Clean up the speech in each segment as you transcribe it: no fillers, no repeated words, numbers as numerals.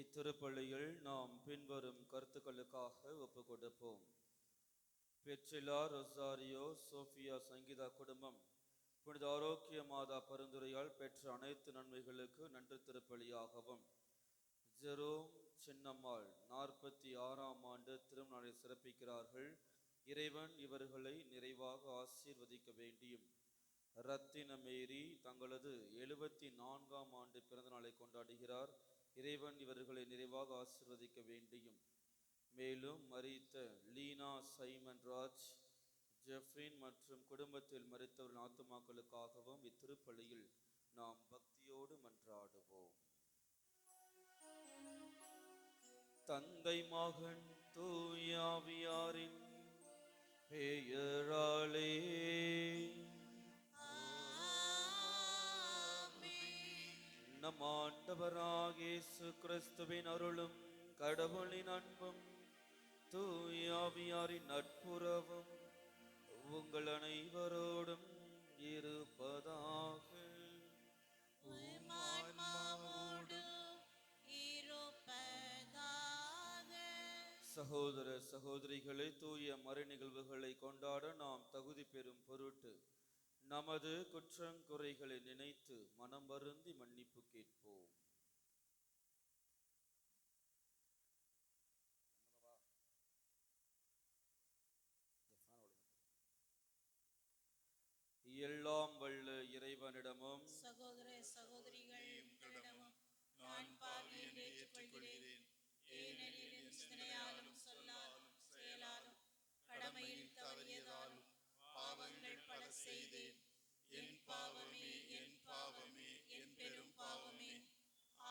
இத்திருப்பலியில் நாம் பின்வரும் கருத்துக்களுக்காக ஒப்பு கொடுப்போம். பெட்ரிலா ரொசாரியோ சோஃபியா சங்கீதா குடும்பம் புனித ஆரோக்கிய மாதா பரிந்துரையால் பெற்ற அனைத்து நன்மைகளுக்கு நன்றி திருப்பலியாகவும், ஜெரோம் சின்னம்மாள் 46ஆம் ஆண்டு திருமணத்தை சிறப்பிக்கிறார்கள். இறைவன் இவர்களை நிறைவாக ஆசீர்வதிக்க வேண்டியும், ரத்தின மேரி தங்களது 74ஆம் ஆண்டு பிறந்த நாளை கொண்டாடுகிறார். இறைவன் இவர்களை நிறைவாக ஆசீர்வதிக்க வேண்டியும், மேலும் மரித்த லீனா சைமன் ராஜ், ஜெஃப்ரின் மற்றும் குடும்பத்தில் மரித்தவரின் ஆத்துமாக்களுக்காகவும் இத்திருப்பலியில் நாம் பக்தியோடு மன்றாடுவோம். தந்தை மகன் தூய ஆவியாரின் பெயராலே நம் ஆண்டவராகிய இயேசு கிறிஸ்துவின் அருளும் கடவுளின் அன்பும் தூய ஆவியாரின் நட்புறவும் உங்கள் அனைவரோடும் இருப்பதாக. சகோதர சகோதரிகளை, தூய மறை நிகழ்வுகளை கொண்டாட நாம் தகுதி பெறும் பொருட்டு நமது குற்றங்குறைகளை நினைத்து மனம் வருந்தி மன்னிப்பு கேட்போம். எல்லாம் வல்ல இறைவனிடமும் சகோதர சகோதரிகள் உங்களிடமும் நான் பாவியை ஏற்றுக்கொள்கிறேன். ஏனெனில் என் சிந்தனையாலும் சொல்லாலும் செயலாலும் கடமையில் தவறியதாலும் பாவங்கள் பல செய்தேன். என் பாவமே, என் பாவமே, என் பெரும் பாவமே.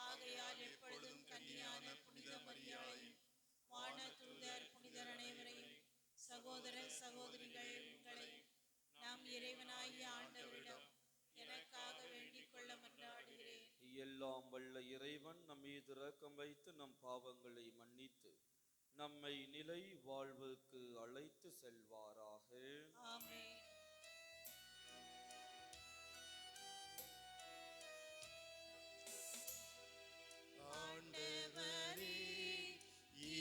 ஆகையால் எப்பொழுதும் கன்னியான புனித மரியாதையும் வானதூதர் புனிதர் அனைவரையும் சகோதர சகோதரிகள் உங்களை நம் இறைவனாகிய ஆண்டவரிடம் எனக்காக வேண்டிக் கொள்ள மன்றாடுகிறேன். எல்லாம் வல்ல இறைவன் நம் மீது இரக்கம் வைத்து நம் பாவங்களை மன்னித்து நம்மை நிலை வாழ்வுக்கு அழைத்து செல்வாராக. ஆமென். ஆண்டவரே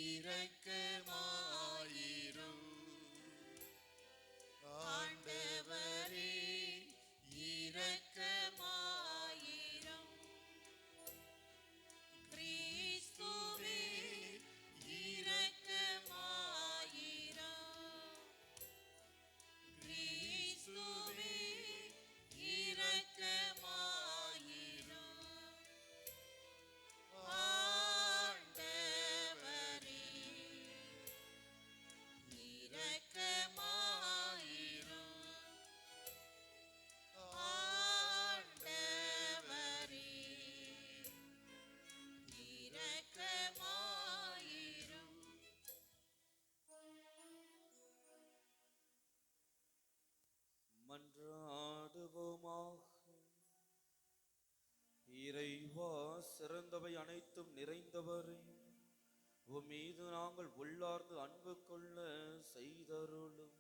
இரக்கமாயிரும். ஆண்டவரே இரக்கமாயிரும். கிறிஸ்துவே இரக்கமாயிரும். கிறிஸ்துவே இரக்கமாயிரும். ஆண்டவரே இரக்கமாயிரும். ஆண்டவரே இரக்கமாயிரும். மன்றாடுவோமாக. இறைவா, சிறந்தவை அனைத்தும் நிறைந்தவரே, உம்மீது நாங்கள் உள்ளார்ந்து அன்பு கொள்ள செய்தருளும்.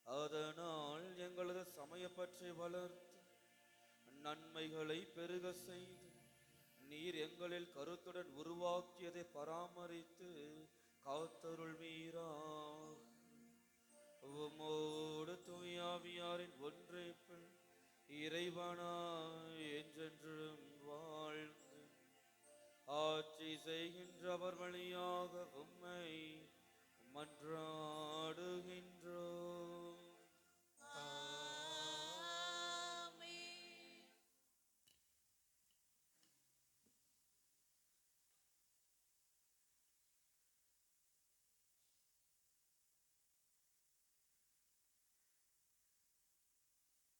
அதனால் எங்களது சமய பற்றி வளர்த்து நன்மைகளை பெருக செய்து நீர் எங்களில் கருத்துடன் உருவாக்கியதை பராமரித்து காத்தருள்வீராக. உம்மோடு தூய ஆவியாரின் ஒன்றைப்பில் இறைவனாய் என்றென்றும் வாழ்ந்து ஆட்சி செய்கின்றவர் வழியாக உம்மை மன்றாடுகின்றோம்.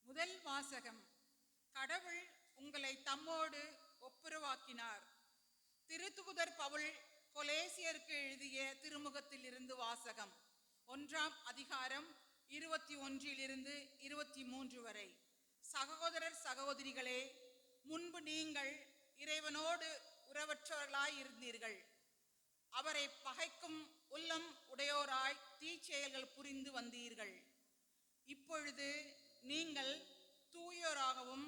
முதல் வாசகம். கடவுள் உங்களை தம்மோடு ஒப்புரவாக்கினார். திருத்தூதர் பவுல் கொலேசியருக்கு எழுதிய திருமுகத்தில் இருந்து வாசகம். 1ஆம் அதிகாரம் 21 23 வரை. சகோதரர் சகோதரிகளே, முன்பு நீங்கள் இறைவனோடு உறவற்றவர்களாய் இருந்தீர்கள். அவரை பகைக்கும் உள்ளம் உடையோராய் தீச்செயல்கள் புரிந்து வந்தீர்கள். இப்பொழுது நீங்கள் தூயோராகவும்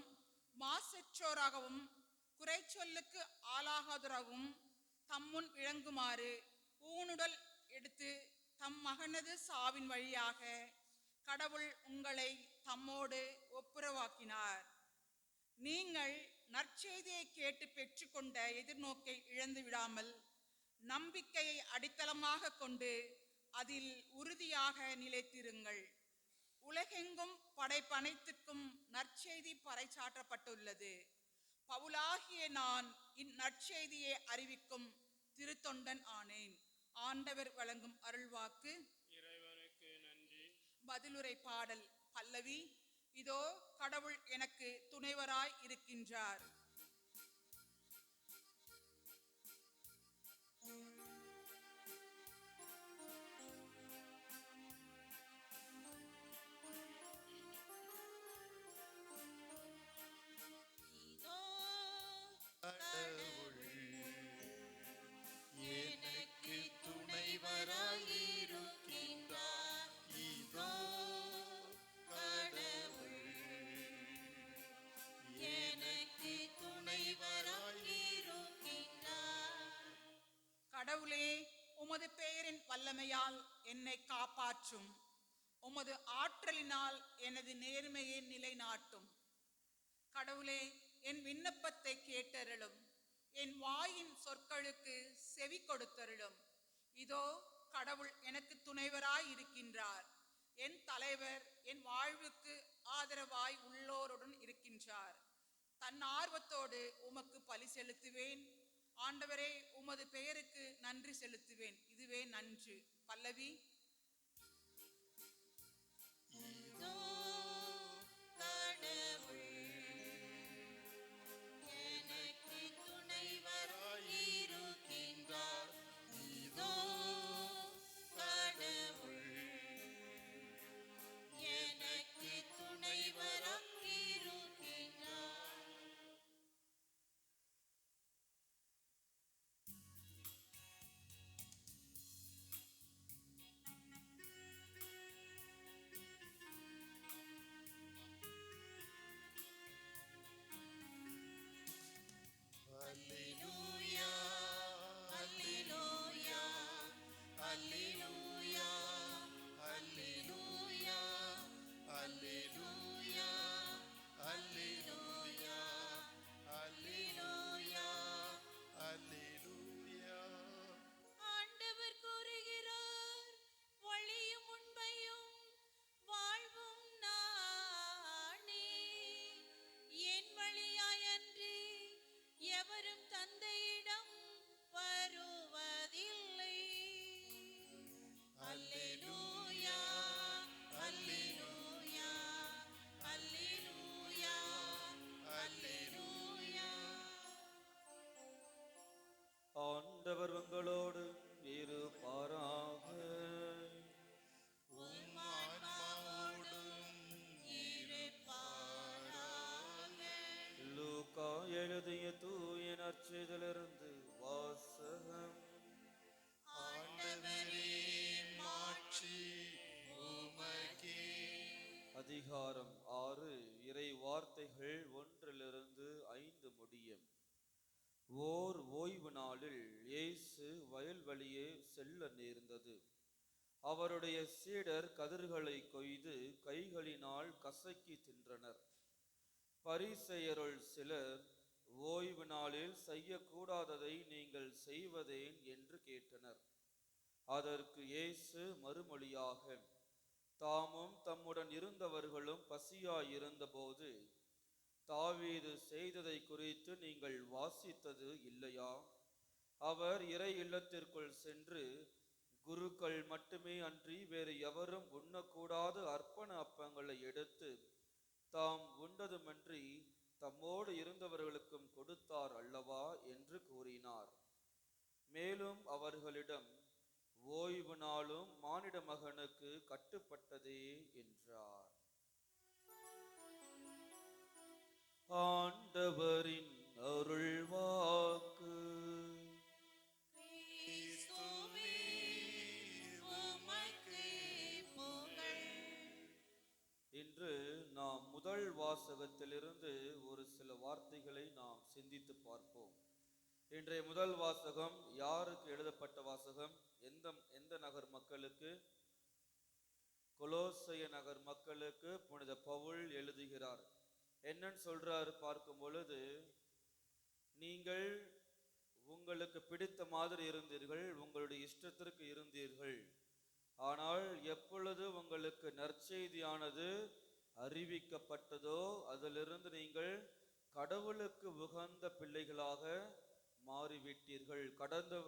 மாசற்றோராகவும் சொல்லுக்கு ஆளாகாதுரவும் தம்முன் விளங்குமாறு ஊனுடல் எடுத்து தம் மகனது சாவின் வழியாக கடவுள் உங்களை தம்மோடு ஒப்புரவாக்கினார். நீங்கள் நற்செய்தியை கேட்டு பெற்றுக்கொண்ட எதிர்நோக்கை இழந்து விடாமல் நம்பிக்கையை அடித்தளமாக கொண்டு அதில் உறுதியாக நிலைத்திருங்கள். உலகெங்கும் படைப்பனைத்திற்கும் நற்செய்தி பறைசாற்றப்பட்டுள்ளது. பவுலாகிய நான் இந்நற்செய்தியை அறிவிக்கும் திருத்தொண்டன் ஆனேன். ஆண்டவர் வழங்கும் அருள்வாக்கு. இறைவனுக்கு நன்றி. பதிலுரை பாடல் பல்லவி. இதோ கடவுள் எனக்கு துணைவராய் இருக்கின்றார். இதோ கடவுள் எனக்கு துணைவராயிருக்கின்றார். இதோ கடவுள் எனக்கு துணைவராயிருக்கின்றார். கடவுளே, உமது பெயரின் வல்லமையால் என்னை காப்பாற்றும். உமது ஆற்றலினால் எனது நேர்மையை நிலைநாட்டும். கடவுளே, என் விண்ணப்பத்தை கேட்டருளும். என் வாயின் சொற்களுக்கு செவி கொடுத்தருளும். இதோ கடவுள் எனக்கு துணைவராய் இருக்கின்றார். என் தலைவர் என் வாழ்வுக்கு ஆதரவாய் உள்ளோருடன் இருக்கின்றார். தன் ஆர்வத்தோடு உமக்கு பலி செலுத்துவேன். ஆண்டவரே, உமது பெயருக்கு நன்றி செலுத்துவேன். இதுவே நன்று. பல்லவி. இதோ கடவுள் எனக்கு துணைவராயிருக்கின்றார். இதோ கடவுள் எனக்கு துணைவராயிருக்கின்றார். Alleluia, alleluia, alleluia, alleluia, alleluia, alleluia, alleluia, alleluia. ஆண்டவர் கூறுகிறார், வழியும் உண்மையும் வாழ்வும் நானே. என் வழியாயன்றி எவரும் தந்தையிடம் வருவதில்லை. அல்லேலூயா, அல்லேலூயா, அல்லேலூயா, அல்லேலூயா. ஆண்டவர் உங்களோடு இருப்பாராக. உம் ஆன்மாவோடும் இருப்பாராக. லூக்கா எழுதிய தூய நற்செய்தியிலிருந்து வாசகம். ஆண்டவரே, மாட்சி உமக்கே. அதிகாரம் 6. இறை வார்த்தைகள் 1-5 முடிய. ஓர் ஓய்வு நாளில் இயேசு வயல்வழியே செல்ல நேர்ந்தது. அவருடைய சீடர் கதிர்களை கொய்து கைகளினால் கசக்கி தின்றனர். பரிசேயருள் சிலர், ஓய்வு நாளில் செய்யக்கூடாததை நீங்கள் செய்வதேன் என்று கேட்டனர். அதற்கு இயேசு மறுமொழியாக, தாமும் தம்முடன் இருந்தவர்களும் பசியாயிருந்தபோது தாவீது செய்ததை குறித்து நீங்கள் வாசித்தது இல்லையா? அவர் இறை இல்லத்திற்குள் சென்று குருக்கள் மட்டுமே அன்றி வேறு எவரும் உண்ணக்கூடாத அர்ப்பண அப்பங்களை எடுத்து தாம் உண்டதுமன்றி தம்மோடு இருந்தவர்களுக்கும் கொடுத்தார் அல்லவா என்று கூறினார். மேலும் அவர்களிடம், ஓய்வு நாளும் மானிட மகனுக்கு கட்டுப்பட்டதே என்றார். ஆண்டவரின் அருள்வாக்கு. கிறிஸ்துவே, உமக்கு புகழ். இன்று நாம் முதல் வாசகத்திலிருந்து ஒரு சில வார்த்தைகளை நாம் சிந்தித்து பார்ப்போம். இன்றைய முதல் வாசகம் யாருக்கு எழுதப்பட்ட வாசகம்? எந்த எந்த நகர் மக்களுக்கு? கொலோசைய நகர் மக்களுக்கு புனித பவுல் எழுதுகிறார். என்னன்னு சொல்றாரு பார்க்கும் பொழுது, நீங்கள் உங்களுக்கு பிடித்த மாதிரி இருந்தீர்கள், உங்களுடைய இஷ்டத்திற்கு இருந்தீர்கள். ஆனால் எப்பொழுது உங்களுக்கு நற்செய்தியானது அறிவிக்கப்பட்டதோ அதிலிருந்து நீங்கள் கடவுளுக்கு உகந்த பிள்ளைகளாக மாறிவிட்டீர்கள்,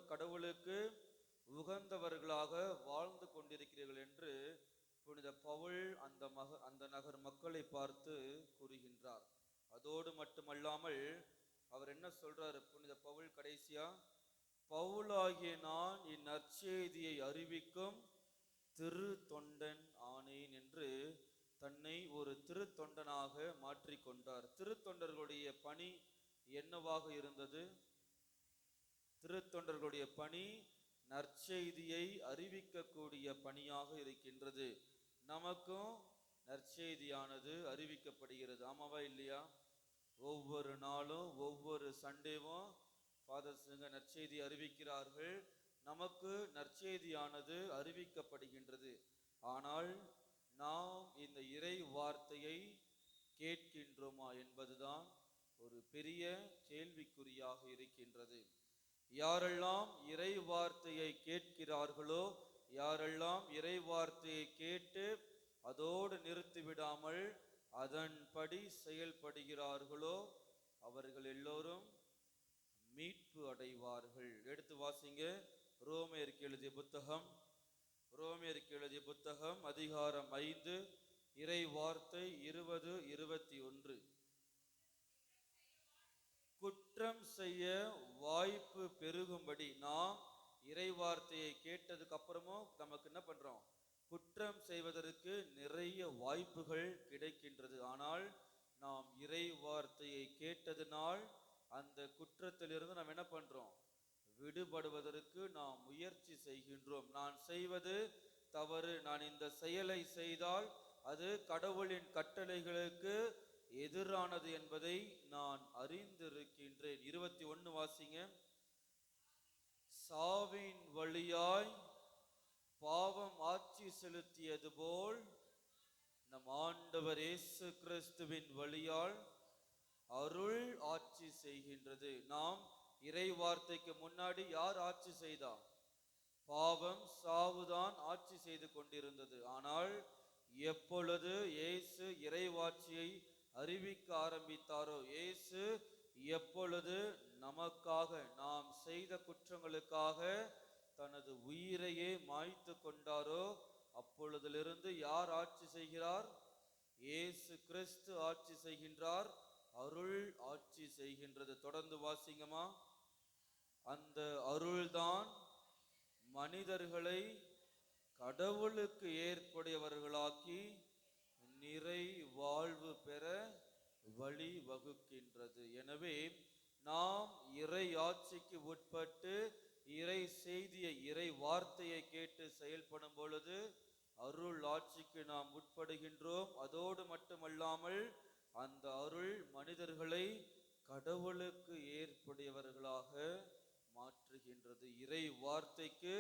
கடவுளுக்கு உகந்தவர்களாக வாழ்ந்து கொண்டிருக்கிறீர்கள் என்று புனித பவுல் அந்த நகர் மக்களை பார்த்து கூறுகின்றார். அதோடு மட்டுமல்லாமல் அவர் என்ன சொல்றாரு புனித பவுல் கடைசியா? பவுலாகிய நான் இந்நற்செய்தியை அறிவிக்கும் திரு தொண்டன் ஆனேன் என்று தன்னை ஒரு திருத்தொண்டனாக மாற்றிக்கொண்டார். திருத்தொண்டர்களுடைய பணி என்னவாக இருந்தது? திருத்தொண்டர்களுடைய பணி நற்செய்தியை அறிவிக்கக்கூடிய பணியாக இருக்கின்றது. நமக்கும் நற்செய்தியானது அறிவிக்கப்படுகிறது, ஆமாவா இல்லையா? ஒவ்வொரு நாளும் ஒவ்வொரு சண்டேவும் ஃபாதர்ஸுங்க நற்செய்தி அறிவிக்கிறார்கள், நமக்கு நற்செய்தியானது அறிவிக்கப்படுகின்றது. ஆனால் நாம் இந்த இறை வார்த்தையை கேட்கின்றோமா என்பதுதான் ஒரு பெரிய கேள்விக்குறியாக இருக்கின்றது. யாரெல்லாம் இறை வார்த்தையை கேட்கிறார்களோ, யாரெல்லாம் இறை வார்த்தையை கேட்டு அதோடு நிறுத்திவிடாமல் அதன்படி செயல்படுகிறார்களோ அவர்கள் எல்லோரும் மீட்பு அடைவார்கள். எடுத்து வாசிங்க ரோமேயருக்கு எழுதிய புத்தகம் அதிகாரம் 5 இறை வார்த்தை 20-21. குற்றம் செய்ய வாய்ப்பு பெருகும்படி, நாம் இறை வார்த்தையை கேட்டதுக்கு அப்புறமும் நமக்கு என்ன பண்றோம்? குற்றம் செய்வதற்கு நிறைய வாய்ப்புகள் கிடைக்கின்றது. ஆனால் நாம் இறை வார்த்தையை கேட்டதனால் அந்த குற்றத்திலிருந்து நாம் என்ன பண்றோம்? விடுபடுவதற்கு நாம் முயற்சி செய்கின்றோம். நான் செய்வது தவறு, நான் இந்த செயலை செய்தால் அது கடவுளின் கட்டளைகளுக்கு எதிரானது என்பதை நான் அறிந்திருக்கின்றேன். 21 வாசிங்க. சாவின் வழியாய் பாவம் ஆட்சி செலுத்தியது போல் நம் ஆண்டவர் இயேசு கிறிஸ்துவின் வழியால் அருள் ஆட்சி செய்கின்றது. நாம் இறை வார்த்தைக்கு முன்னாடி யார் ஆட்சி செய்தா? பாவம், சாவுதான் ஆட்சி செய்து கொண்டிருந்தது. ஆனால் எப்பொழுது இயேசு இறைவாட்சியை அறிவிக்க ஆரம்பித்தாரோ, இயேசு எப்பொழுது நமக்காக, நாம் செய்த குற்றங்களுக்காக தனது உயிரையே மாய்த்து கொண்டாரோ, அப்பொழுதிலிருந்து யார் ஆட்சி செய்கிறார்? இயேசு கிறிஸ்து ஆட்சி செய்கின்றார், அருள் ஆட்சி செய்கின்றது. தொடர்ந்து வாசிங்கம்மா. அந்த அருள்தான் மனிதர்களை கடவுளுக்கு ஏற்புடையவர்களாக்கி நிறை வாழ்வு பெற வழி வகுக்கின்றது. எனவே நாம் இறை ஆட்சிக்கு உட்பட்டு இறை செய்தியை, இறை வார்த்தையை கேட்டு செயல்படும் பொழுது அருள் ஆட்சிக்கு நாம் உட்படுகின்றோம். அதோடு மட்டுமல்லாமல் அந்த அருள் மனிதர்களை கடவுளுக்கு ஏற்புடையவர்களாக மாற்றுகின்றது. இறை வார்த்தைக்கு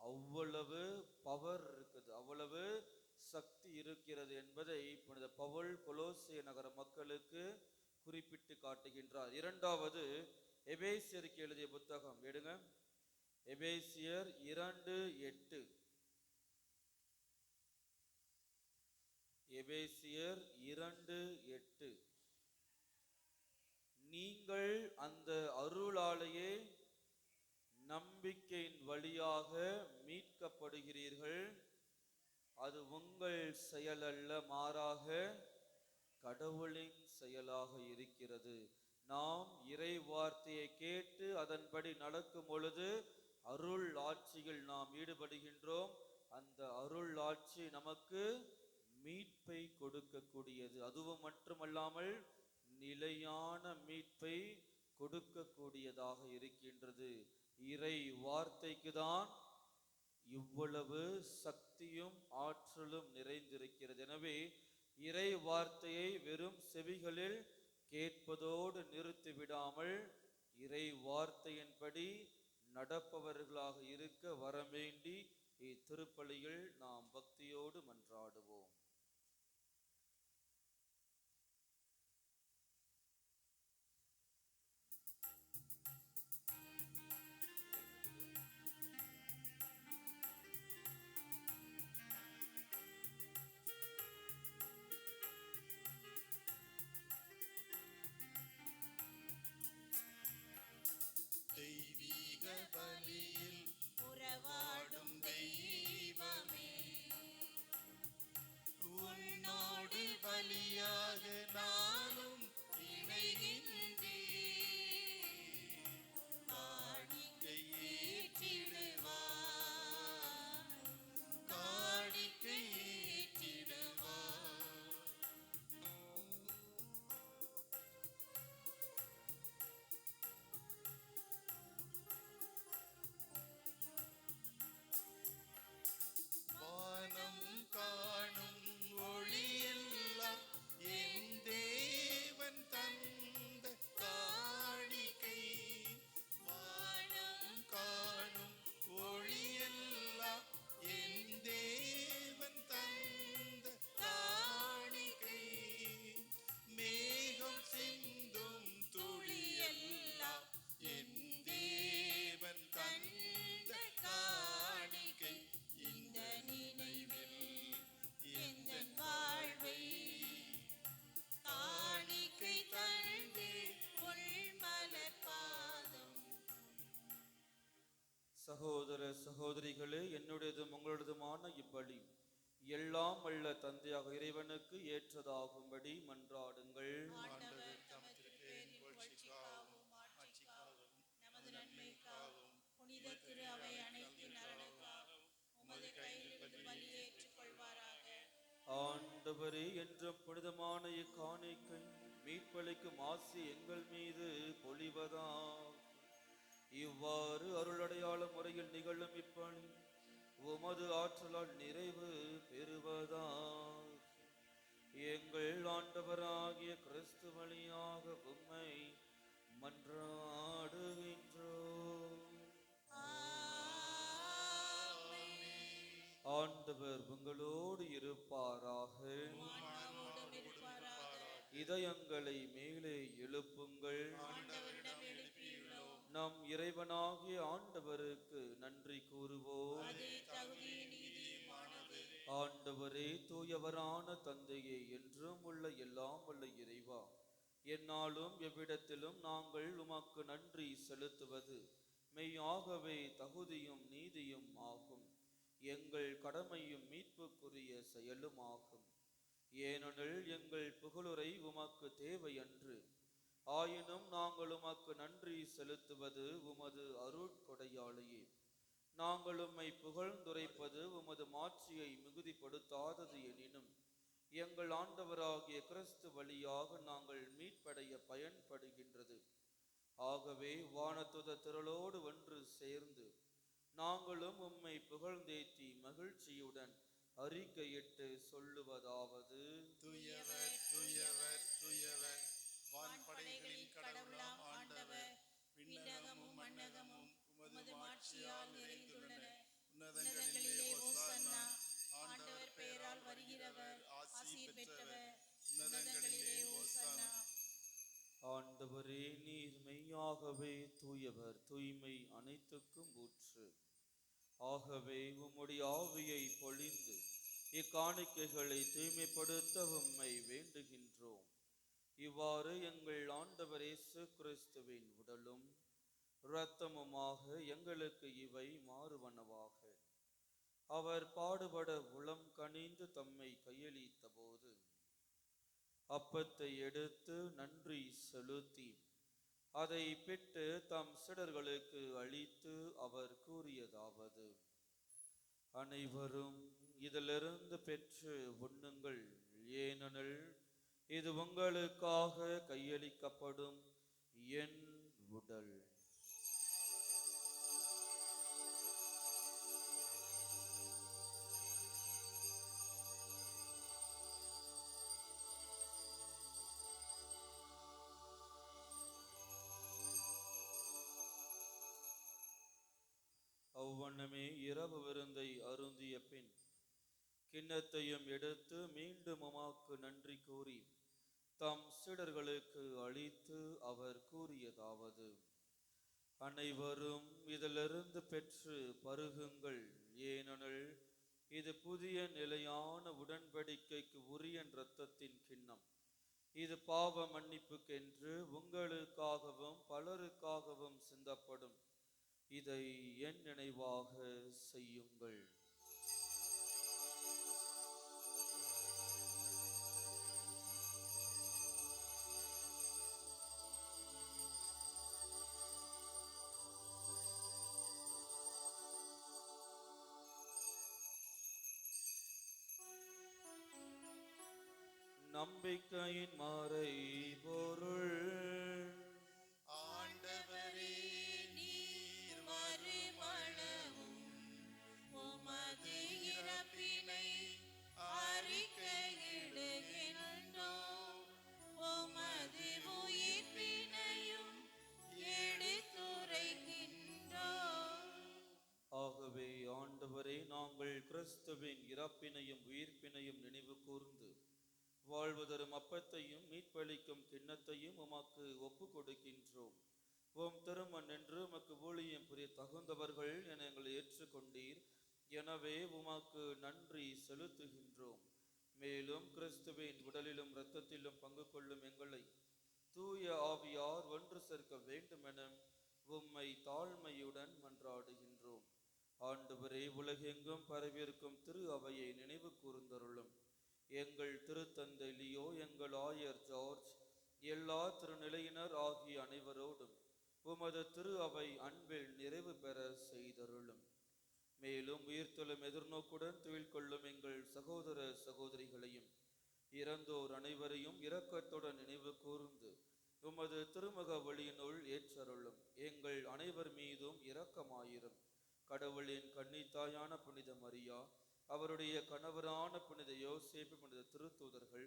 அவ்வளவு பவர் இருக்குது, அவ்வளவு சக்தி இருக்கிறது என்பதை புனித பவுல் கொலோசைய நகர மக்களுக்கு குறிப்பிட்டு காட்டுகின்றார். இரண்டாவது, எபேசியருக்கு எழுதிய புத்தகம் எடுங்க. எபேசியர் 2:8. எபேசியர் 2:8. நீங்கள் அந்த அருளாலேயே நம்பிக்கையின் வழியாக மீட்கப்படுகிறீர்கள். அது உங்கள் செயல் அல்ல, மாறாக கடவுளின் செயலாக இருக்கிறது. நாம் இறை வார்த்தையை கேட்டு அதன்படி நடக்கும் பொழுது அருள் ஆட்சியில் நாம் ஈடுபடுகின்றோம். அந்த அருள் ஆட்சி நமக்கு மீட்பை கொடுக்கக்கூடியது. அதுவும் மட்டுமல்லாமல் நிலையான மீட்பை கொடுக்கக்கூடியதாக இருக்கின்றது. இறை வார்த்தைக்கு தான் இவ்வளவு சக்தியும் ஆற்றலும் நிறைந்திருக்கிறது. எனவே இறை வார்த்தையை வெறும் செவிகளில் கேட்பதோடு நிறுத்திவிடாமல் இறை வார்த்தையின்படி நடப்பவர்களாக இருக்க வரவேண்டி இத்திருப்பலியில் நாம் பக்தியோடு மன்றாடுவோம். தெய்வீக பலியில் உறவாடும் தெய்வமே, உன்னோடு பலியாக நானும் இணைகின்றேன். காணிக்கை ஏற்றிடுவார், காணிக்கை ஏற்றிடுவார். வானம் காணும் ஒளியெல்லாம் என் தேவன் தந்த காணிக்கை. வானம் காணும் ஒளியெல்லாம் என் தேவன் தந்த காணிக்கை. மேகம் சிந்தும் துளியெல்லாம் என் தேவன் தந்த காணிக்கை. இந்த நினைவில் எந்தன் வாழ்வை காணிக்கை தந்தே உள்மலர் பாதம். சகோதர சகோதரிகளே, என்னுடையதும் உங்களுடையதுமான இப்பலி எல்லாம் வல்ல தந்தையாக இறைவனுக்கு ஏற்றதாகும்படி மன்றாடுங்கள். ஆண்டவர் தமது திருப்பெயரின் புகழ்ச்சிக்காகவும் ஆட்சிக்காகவும் நமது நன்மைக்காகவும் புனித திரு அவை அனைத்தின் நலனுக்காகவும் உமது கையிலிருந்து பலியை ஏற்றுக்கொள்வாராக. ஆண்டவரே, என்றும் புனிதமான இக்காணிக்கை மீட்பளிக்கும் ஆசி எங்கள் மீது பொழிவதாம். இவ்வாறு அருளடையாள முறையில் நிகழும் இப்பணி உமது ஆற்றலால் நிறைவு பெறுவதாம். எங்கள் ஆண்டவராகிய கிறிஸ்து வழியாக உம்மை மன்றாடுகின்றோம். ஆண்டவர் உங்களோடு இருப்பாராக. ஆண்டவரோடும் இருப்பாராக. இதயங்களை மேலே எழுப்புங்கள். ஆண்டவரிடம் எழுப்பியுள்ளோம். நம் இறைவனாகிய ஆண்டவருக்கு நன்றி கூறுவோம். அது தகுதியும் நீதியுமானது. ஆண்டவரே, தூயவரான தந்தையே, என்றும் உள்ள எல்லாம் உள்ள இறைவா, எந்நாளும் எவ்விடத்திலும் நாங்கள் உமக்கு நன்றி செலுத்துவது மெய்யாகவே தகுதியும் நீதியும் ஆகும். எங்கள் கடமையும் மீட்புக்குரிய செயலும் ஆகும். ஏனெனில் எங்கள் புகழுரை உமக்கு தேவையன்று. ஆயினும் நாங்கள் உமக்கு நன்றி செலுத்துவது உமது அருட்கொடையாலேயே. நாங்கள் உம்மை புகழ்ந்துரைப்பது உமது மாட்சியை மிகுதிப்படுத்தாதது எனினும் எங்கள் ஆண்டவராகிய கிறிஸ்து வழியாக நாங்கள் மீட்படைய பயன்படுகின்றது. ஆகவே வானத்துத திரளோடு ஒன்று சேர்ந்து நாங்களும் உம்மை புகழ்ந்தேத்தி மகிழ்ச்சியுடன் அறிக்கையிட்டு சொல்லுவதாவது: தூயவர் தூயவர் தூயவர், வான்படைகளின் கடவுளாம் ஆண்டவர். விண்ணகமும் மண்ணகமும் உமது மாட்சியால் நிறைந்துள்ளன. உன்னதங்களிலே ஓசன்னா. ஆண்டவர் பெயரால் வருகிறவர் ஆசீர் பெற்றவர். உன்னதங்களிலே ஓசன்னா. ஆண்டவரே, நீர் மெய்யாகவே தூயவர், தூய்மை அனைத்துக்கும் ஊற்று. ஆகவே உம்முடைய ஆவியை பொழிந்து இக்காணிக்கைகளை தூய்மைப்படுத்த உம்மை வேண்டுகின்றோம். இவ்வாறு எங்கள் ஆண்டவர் இயேசு கிறிஸ்துவின் உடலும் இரத்தமுமாக எங்களுக்கு இவை மாறுவனவாக. அவர் பாடுபட உளம் கனிந்து தம்மை கையளித்த போது அப்பத்தை எடுத்து நன்றி செலுத்தி அதை பிட்டு தம் சீடர்களுக்கு அளித்து அவர் கூறியதாவது: அனைவரும் இதிலிருந்து பெற்று உண்ணுங்கள், ஏனெனில் இது உங்களுக்காக கையளிக்கப்படும் என் உடல். அவ்வண்ணமே இரவு விருந்தை அருந்திய பின் கிண்ணத்தையும் எடுத்து மீண்டும் உமக்கு நன்றி கூறி தம் சீடர்களுக்கு அளித்து அவர் கூறியதாவது: அனைவரும் இதிலிருந்து பெற்று பருகுங்கள், ஏனெனில் இது புதிய நிலையான உடன்படிக்கைக்கு உரிய இரத்தத்தின் கிண்ணம். இது பாவ மன்னிப்புக்கென்று உங்களுக்காகவும் பலருக்காகவும் சிந்தப்படும். இதை என் நினைவாக செய்யுங்கள். நம்பிக்கையின் மறை பொருள். ஆண்டவரே, நீர் வருமளவும் உமது இறப்பினை அறிக்கையிடுகின்றோம், உமது உயிர்ப்பினையும் எடுத்துரைக்கின்றோம். ஆகவே ஆண்டவரே, நாங்கள் கிறிஸ்துவின் இறப்பினையும் உயிர்ப்பினையும் நினைவு கூர்ந்து வாழ்வு தரும் அப்பத்தையும் மீட்பளிக்கும் கிண்ணத்தையும் உமக்கு ஒப்பு கொடுக்கின்றோம். உம் திருமண் என்று உமக்கு ஊழியம் புரிய தகுந்தவர்கள் என எங்களை ஏற்றுக்கொண்டீர். எனவே உமக்கு நன்றி செலுத்துகின்றோம். மேலும் கிறிஸ்துவின் உடலிலும் இரத்தத்திலும் பங்கு கொள்ளும் எங்களை தூய ஆவியார் ஒன்று சேர்க்க வேண்டும் என உம்மை தாழ்மையுடன் மன்றாடுகின்றோம். ஆண்டவரே, உலகெங்கும் பரவியிருக்கும் திரு அவையை நினைவு கூர்ந்தருளும். எங்கள் திருத்தந்தை லியோ, எங்கள் ஆயர் ஜார்ஜ், எல்லா திருநிலையினர் ஆகிய அனைவரோடும் உமது திரு அவை அன்பில் நிறைவு பெற செய்தருளும். மேலும் உயிர்த்தெழும் எதிர்நோக்குடன் துயில் கொள்ளும் எங்கள் சகோதர சகோதரிகளையும் இறந்தோர் அனைவரையும் இரக்கத்துடன் நினைவு கூர்ந்து உமது திருமுக ஒளியினுள் ஏற்றருளும். எங்கள் அனைவர் மீதும் இரக்கமாயிரும். கடவுளின் கன்னித்தாயான புனித மரியா, அவருடைய கணவரான புனித யோசேப்பு, புனித திருத்தூதர்கள்,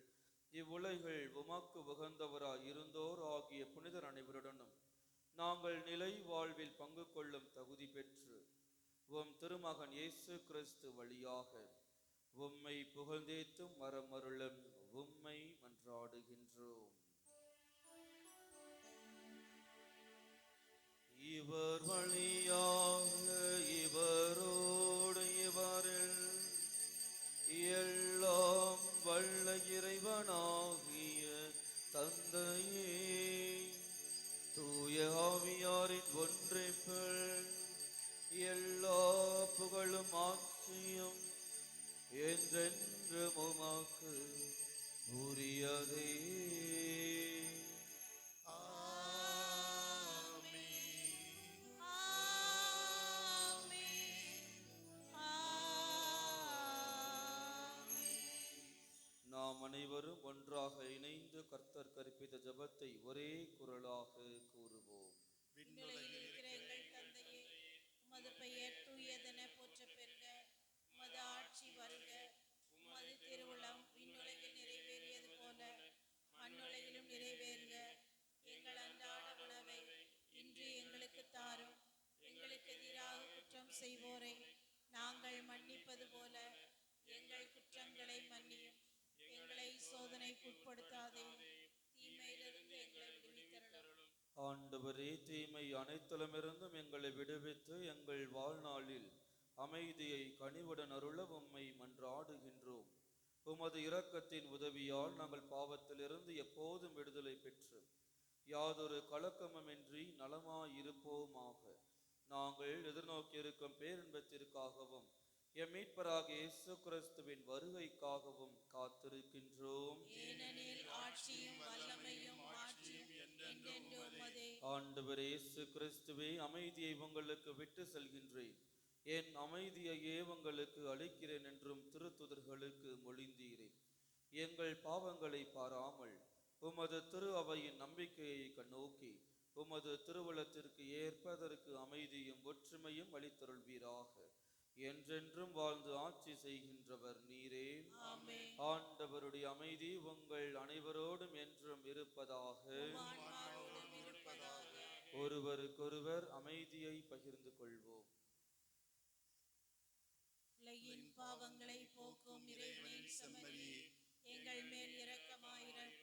இவ்வுலகில் உமக்கு உகந்தவராய் இருந்தோர் ஆகிய புனிதர் அனைவருடனும் நாங்கள் நிலை வாழ்வில் பங்கு கொள்ளும் தகுதி பெற்று உம் திருமகன் இயேசு கிறிஸ்து வழியாக உம்மை புகழ்ந்தேத்தும் மரமருளும் உம்மை மன்றாடுகின்றோம். இவர் வழியாக இவரோடு இவரில் எல்லாம் வல்ல இறைவனாகிய தந்தையே, தூய ஆவியாரின் ஒன்றிப்பில் எல்லா புகழும் ஆட்சியும் என்றென்றும் உமக்கு உரியதே. நாம் அனைவரும் ஒன்றாக இணைந்து கர்த்தர் கற்பித்த ஜெபத்தை ஒரே குரலாக கூறுவோம். விண்ணுலகில் இருக்கிற எங்கள் தந்தையே, உமது பெயர் தூயதென போற்றப் பெறுக. உமது ஆட்சி வருக. உமது திருவுளம் விண்ணுலகில் நிறைவேறியது போல மண்ணுலகிலும் நிறைவேறுக. எங்கள் அன்றாட உணவை இன்று எங்களுக்கு தாரும். எங்களுக்கு எதிராக குற்றம் செய்வோரை நாங்கள் மன்னிப்பது போல எங்கள் குற்றங்களை மன்னியும். எங்களை சோதனைக்கு உட்படுத்தாதேயும், தீமையிலிருந்து எங்களை விடுவித்தருளும். ஆண்டவரே, தீமை அனைத்திலுமிருந்தும் எங்களை விடுவித்து எங்கள் வாழ்நாளில் அமைதியை கனிவுடன் அருள உம்மை மன்றாடுகின்றோம். உமது இரக்கத்தின் உதவியால் நாங்கள் பாவத்திலிருந்து எப்போதும் விடுதலை பெற்று யாதொரு கலக்கமுமின்றி நலமாயிருப்போமாக. நாங்கள் எதிர்நோக்கியிருக்கும் பேரின்பத்திற்காகவும் எம் மீட்பராகிய இயேசு கிறிஸ்துவின் வருகைக்காகவும் காத்திருக்கின்றோம். ஏனெனில் ஆட்சியும் வல்லமையும் மாட்சியும் என்றென்றும் உமதே. ஆண்டவரே இயேசு கிறிஸ்துவே, அமைதியை உங்களுக்கு விட்டு செல்கின்றேன், என் அமைதியையே உங்களுக்கு அளிக்கிறேன் என்றும் திருத்துதர்களுக்கு மொழிந்தீரே. எங்கள் பாவங்களை பாராமல் உமது திரு அவையின் நம்பிக்கையை கண்ணோக்கி உமது திருவுளத்திற்கு ஏற்பதற்கு அமைதியும் ஒற்றுமையும் அளித்தருள்வீராக. என்றென்றும் வாழ்ந்து ஆட்சி செய்கின்றவர் நீரே. ஆமென். ஆண்டவருடைய அமைதி உங்கள் அனைவரோடும் என்றும் இருப்பதாக. ஆன்மாவோடும் இருப்பதாக. ஒருவருக்கொருவர் அமைதியை பகிர்ந்து கொள்வோம். உலகின் பாவங்களை போக்கும் இறைவனின் செம்மறியே, எங்கள் மேல் இரக்கமாயிரம்.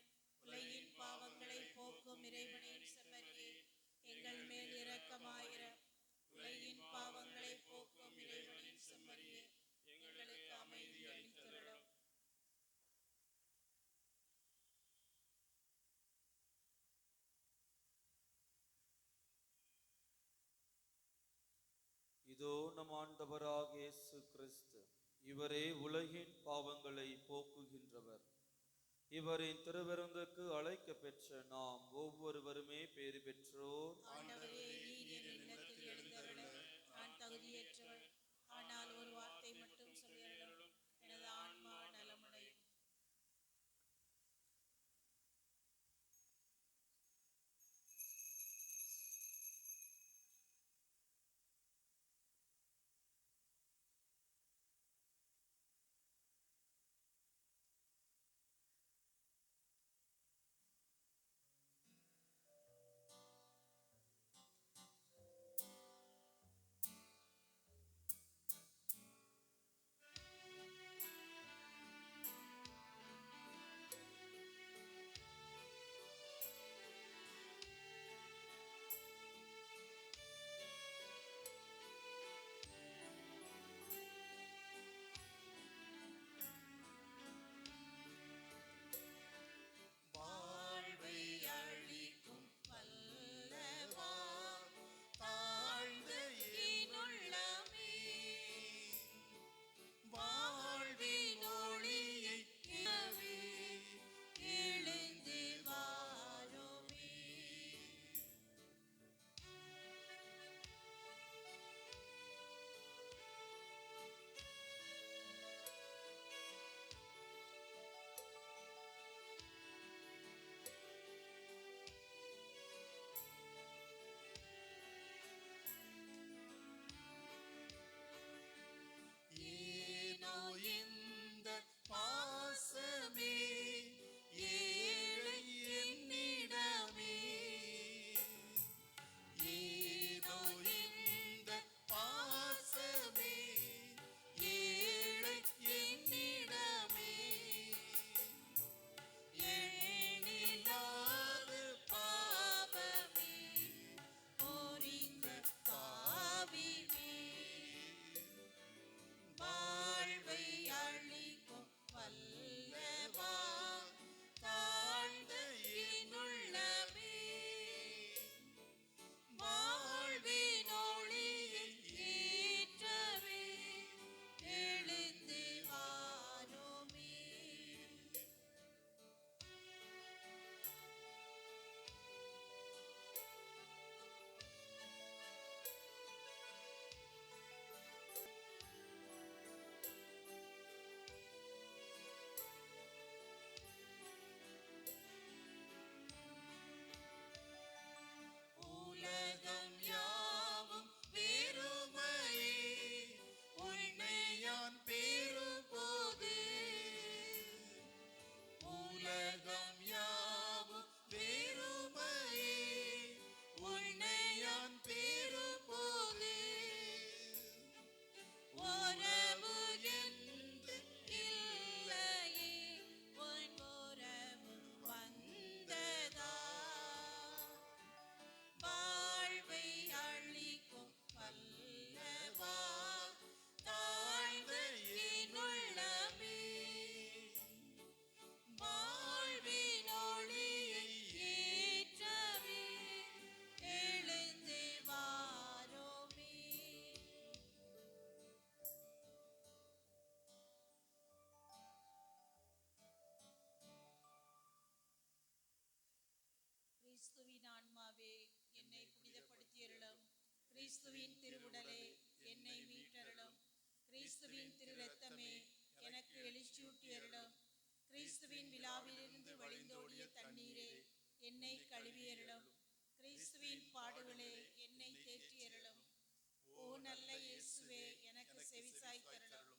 உலகின் பாவங்களை போக்கும் இறைவனின் செம்மறியே, எங்கள் மேல் இரக்கமாயிரம். உலகின் பாவங்களை போக்கும் இறைவனின் செம்மறியே, எங்களுக்கு அமைதி அளித்தருளும். இதோ நம் ஆண்டவராக இயேசு கிறிஸ்து, இவரே உலகின் பாவங்களை போக்குகின்றவர். இவரின் திருவிருந்துக்கு அழைக்க பெற்ற நாம் ஒவ்வொருவருமே பேறு பெற்றோர். ஆண்டவரே, நீர் என் இல்லத்தில் எழுந்தருள நான் தகுதியற்றவள். ஆனால் ஒரு வார்த்தை மட்டும் சொல்லியருளும், எனது ஆன்மா நலமடையும். வாழ்வை அளிக்கும் வல்லவா, தாழ்ந்த என் உள்ளமே, வாழ்வின் ஒளியை எனவே எழுந்து வாருமே. ஏனோ இந்த பாசமே, ஏழை என்னிடமே, ஏனோ இந்த பாசமே, ஏழை என்னிடமே, எண்ணில்லாத பாவமே, புரிந்த பாவிமே, வாழ்வை அளிக்கும் வல்லவா, தாழ்ந்த என் உள்ளமே, வாழ்வின் ஒளியை ஏற்றவே எழுந்து வாருமே. உலகம் யாவும் வெறுமையே, உன்னை யான் பெறும்போது. உலகம் யாவும் வெறுமையே, உன்னை யான் பெறும்போது. உறவு என்று இல்லையே, உன் உறவு வந்ததா, வாழ்வை அளிக்கும் வல்லவா, தாழ்ந்த என் உள்ளமே, வாழ்வின் ஒளியை ஏற்றவே எழுந்து வாருமே. கிறிஸ்துவின் ஆன்மாவே, என்னை புனிதப்படுத்தியருளும். கிறிஸ்துவின் திருவுடலே, என்னை மீட்டருளும். கிறிஸ்துவின் திரு இரத்தமே, எனக்கு எழுச்சியூட்டியருளும். கிறிஸ்துவின் விழாவிலிருந்து வழிந்தோடிய தண்ணீரே, என்னை கழுவியருளும். கிறிஸ்துவின் பாடுகளே, என்னை தேற்றியருளும். ஓ நல்ல இயேசுவே, எனக்கு செவிசாய்த்தருளும்.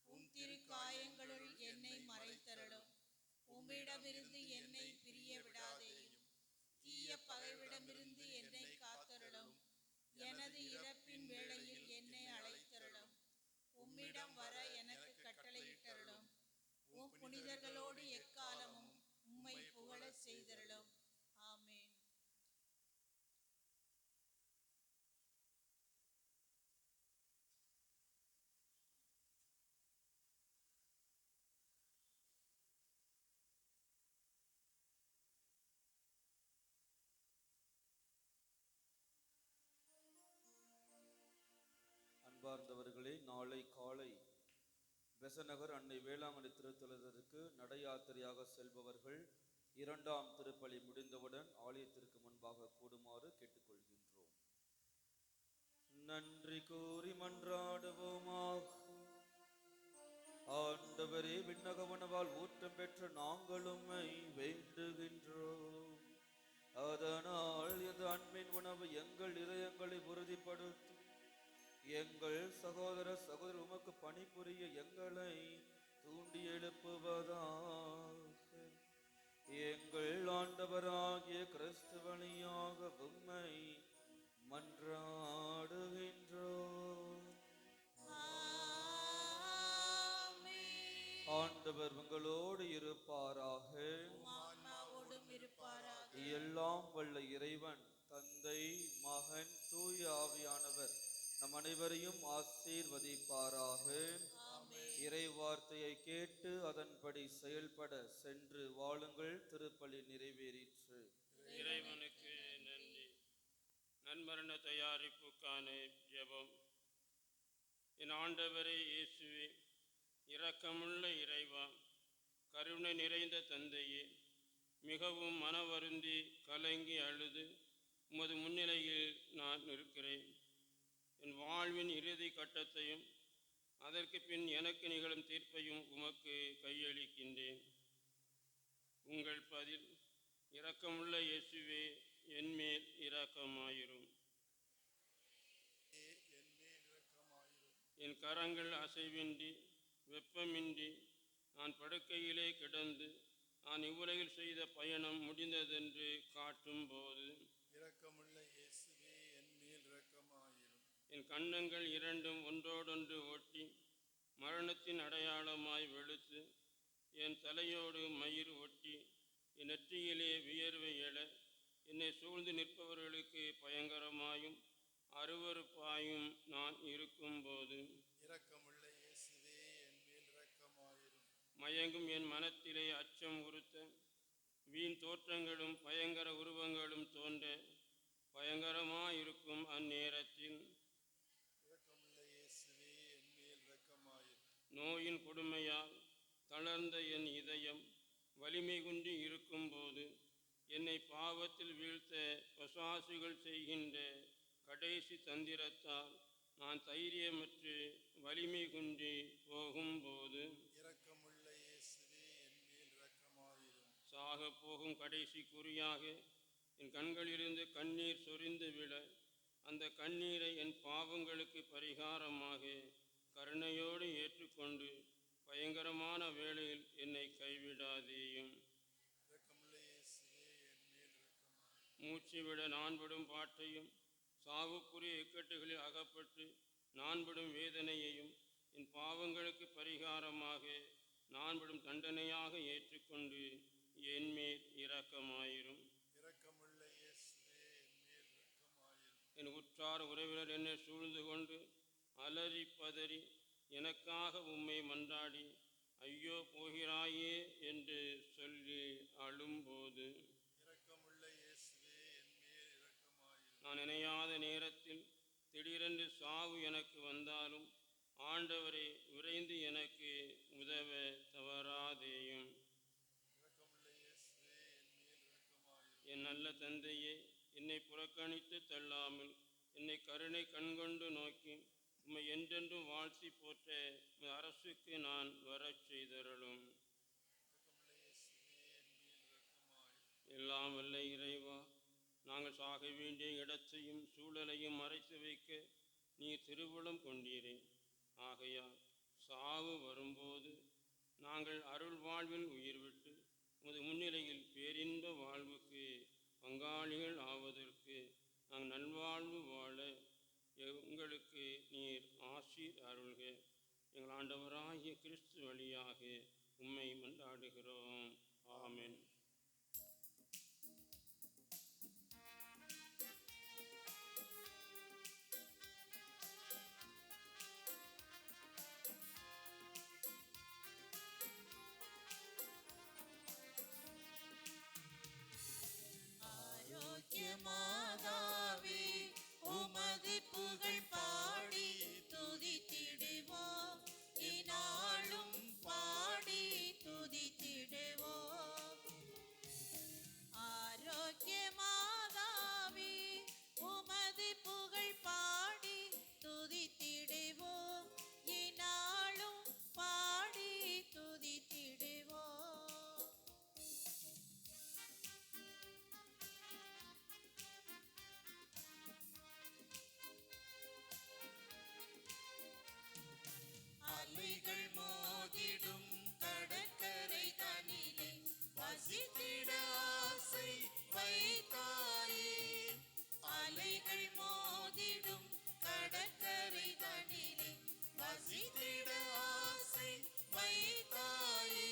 உம் திரு காயங்களுள் என்னை மறைத்தருளும். உம்மிடமிருந்து என்னை பிரிய விடாதேயும். தீய பகைவிடமிருந்து என்னை காத்தருளும். எனது இறப்பின் வேளையில் என்னை அழைத்தருளும். உம்மிடம் வர எனக்கு கட்டளையிட்டருளும். உம் புனிதர்களோடு எக்காலமும் உம்மை புகழச் செய்தருளும். ஆமென். அன்பார்ந்தவர்களே, நாளை காலை பெசநகர் அன்னை வேளாங்கண்ணி திருத்தலத்திற்கு நட யாத்திரையாக செல்பவர்கள் 2ஆம் திருப்பலி முடிந்தவுடன் ஆலயத்திற்கு முன்பாக கூடுமாறு கேட்டுக்கொள்கின்றோம். நன்றி கூறி மன்றாடுவோமாக. ஆண்டவரே, விண்ணக உணவால் ஊற்றம் பெற்ற நாங்கள் உம்மை வேண்டுகின்றோம். அதனால் இது அன்பின் உணவு எங்கள் இதயங்களை உறுதிப்படுத்தும். எங்கள் சகோதர சகோதரி உமக்கு பணிபுரிய எங்களை தூண்டி எழுப்புவதாக. எங்கள் ஆண்டவராகிய கிறிஸ்து வழியாக உம்மை மன்றாடுகின்றோம். ஆண்டவர் உங்களோடு இருப்பாராக. ஆன்மாவோடும் இருப்பாராக. எல்லாம் வல்ல இறைவன் தந்தை, மகன், தூய ஆவியானவர் நம் அனைவரையும் ஆசீர்வதிப்பாராக. இறை வார்த்தையை கேட்டு அதன்படி செயல்பட சென்று வாழுங்கள். திருப்பலி நிறைவேறிற்று. இறைவனுக்கு நன்றி. நன்மரண தயாரிப்புக்கான ஜெபம். என் ஆண்டவரே இயேசுவே, இரக்கமுள்ள இறைவா, கருணை நிறைந்த தந்தையே, மிகவும் மனவருந்தி கலங்கி அழுது உமது முன்னிலையில் நான் இருக்கிறேன். என் வாழ்வின் இறுதி கட்டத்தையும் அதற்கு பின் எனக்கு நிகழும் தீர்ப்பையும் உமக்கு கையளிக்கின்றேன். உங்கள் பதில், இரக்கமுள்ள இயேசுவே, என்மேல் இரக்கமாயிரும். என் கரங்கள் அசைவின்றி வெப்பமின்றி நான் படுக்கையிலே கிடந்து நான் இவ்வுலகில் செய்த பயணம் முடிந்ததென்று காட்டும் போது, இரக்கமுள்ள இயேசுவே, என்மேல் இரக்கமாயிரும். என் கன்னங்கள் இரண்டும் ஒன்றோடொன்று ஒட்டி மரணத்தின் அடையாளமாய் வெளுத்து என் தலையோடு மயிர் ஒட்டி என் நெற்றியிலே வியர்வை எழ என்னை சூழ்ந்து நிற்பவர்களுக்கு பயங்கரமாயும் அருவருப்பாயும் நான் இருக்கும்போது, இரக்கமுள்ள இயேசுவே, என்மேல் இரக்கமாயிரும். மயங்கும் என் மனத்திலே அச்சம் உறுத்த வீண் தோற்றங்களும் பயங்கர உருவங்களும் தோன்ற பயங்கரமாயிருக்கும் அந்நேரத்தில், இரக்கமுள்ள இயேசுவே, என்மேல் இரக்கமாயிரும். நோயின் கொடுமையால் தளர்ந்த என் இதயம் வலிமை குன்றி இருக்கும்போது, என்னை பாவத்தில் வீழ்த்த பசாசுகள் செய்கின்ற கடைசி தந்திரத்தால் நான் தைரியமற்று வலிமை குன்றி போகும்போது, இரக்கமுள்ள இயேசுவே, என்மேல் இரக்கமாயிரும். சாக போகும் கடைசி குறியாக என் கண்களிலிருந்து கண்ணீர் சொரிந்து விழ, அந்த கண்ணீரை என் பாவங்களுக்கு பரிகாரமாக கருணையோடு ஏற்றுக்கொண்டு பயங்கரமான வேளையில் என்னை கைவிடாதேயும். இரக்கமுள்ள இயேசுவே, என்மேல் இரக்கமாயிரும். மூச்சு விட நான் படும் பாட்டையும் சாவுக்குரிய இக்கட்டுகளில் அகப்பட்டு நான் படும் வேதனையையும் என் பாவங்களுக்கு பரிகாரமாக நான் படும் தண்டனையாக ஏற்றுக்கொண்டு என்மேல் இரக்கமாயிரும். இரக்கமுள்ள இயேசுவே, என்மேல் இரக்கமாயிரும். என் உற்றார் உறவினர் என்னை சூழ்ந்து கொண்டு அலறி பதறி எனக்காக உம்மை மன்றாடி ஐயோ போகிறாயே என்று சொல்லி அழும்போது, இரக்கமுள்ள இயேசுவே, என்மேல் இரக்கமாயிரும். நான் நினையாத நேரத்தில் திடீரென்று சாவு எனக்கு வந்தாலும் ஆண்டவரை விரைந்து எனக்கு உதவ தவறாதேயும். இரக்கமுள்ள இயேசுவே, என்மேல் இரக்கமாயிரும். என் நல்ல தந்தையே, என்னை புறக்கணித்து தள்ளாமல் என்னை கருணை கண்கொண்டு நோக்கி உம்மை என்றென்றும் வாழ்த்தி போற்ற உமது அரசுக்கு நான் வரச் செய்தருளும். இரக்கமுள்ள இயேசுவே, என்மேல் இரக்கமாயிரும். எல்லாம் வல்ல இறைவா, நாங்கள் சாக வேண்டிய இடத்தையும் சூழலையும் மறைத்து வைக்க நீர் திருவுளம் கொண்டீரே. ஆகையால் சாவு வரும்போது நாங்கள் அருள் வாழ்வில் உயிர் விட்டு உமது முன்னிலையில் பேரின்ப வாழ்வுக்கு பங்காளிகள் ஆவதற்கு நாங்கள் நல்வாழ்வு வாழ எங்களுக்கு நீர் ஆசீர் அருள்க. எங்கள் ஆண்டவராகிய கிறிஸ்து வழியாக உம்மை மன்றாடுகிறோம். ஆமென். ஆரோக்கியமாதாவே உமது புகழ் பாடி துதித்திடுவோம், இந்நாளும் பாடி துதித்திடுவோம். ஆரோக்கியமாதாவே உமது புகழ் பாடி துதித்திடுவோம், இந்நாளும் பாடி துதித்திடுவோம். அலைகள் மோதிடும் கடற்கரை தனிலே வசித்திட ஆசை வைத்தாயே. அலைகள் மோதிடும் கடற்கரை தனிலே வசித்திட ஆசை வைத்தாயே.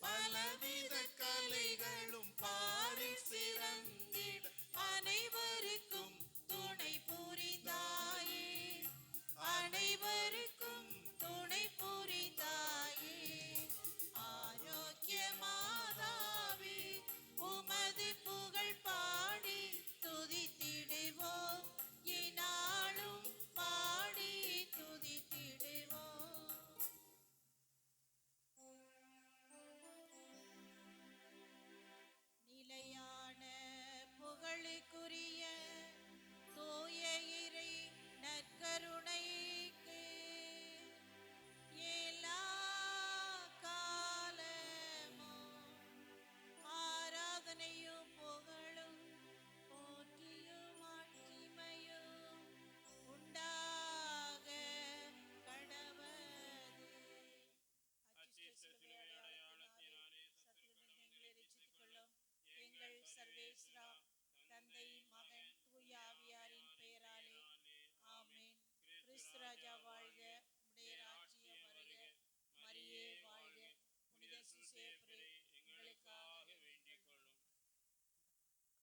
பலவித கலைகளும் பாரில் சிறந்திட அனைவருக்கும் துணை புரிந்தாயே. அனைவருக்கும் துணை புரிந்தாயே. ஆரோக்கியமாதாவே உமது புகழ் பாடி துதித்திடுவோம், இந்நாளும் பாடி துதித்திடுவோம். நிலையான புகழுக்குரிய தூய இறை நற்கருணைக்கு எல்லா காலமும் ஆராதனையும் புகழும் போற்றியும் ஆட்சிமையும் உண்டாக கடவது. அச்சிஷ்ட சிலுவை அடையாளத்தினாலே சத்துருவிலிருந்து எங்களை ரட்சித்துக் கொள்ளும். எங்கள் சர்வேஸ்வரா, தந்தை, மகன், தூய ஆவியாரின் பெயராலே ஆமென். கிறிஸ்து ராஜா வாழ்க.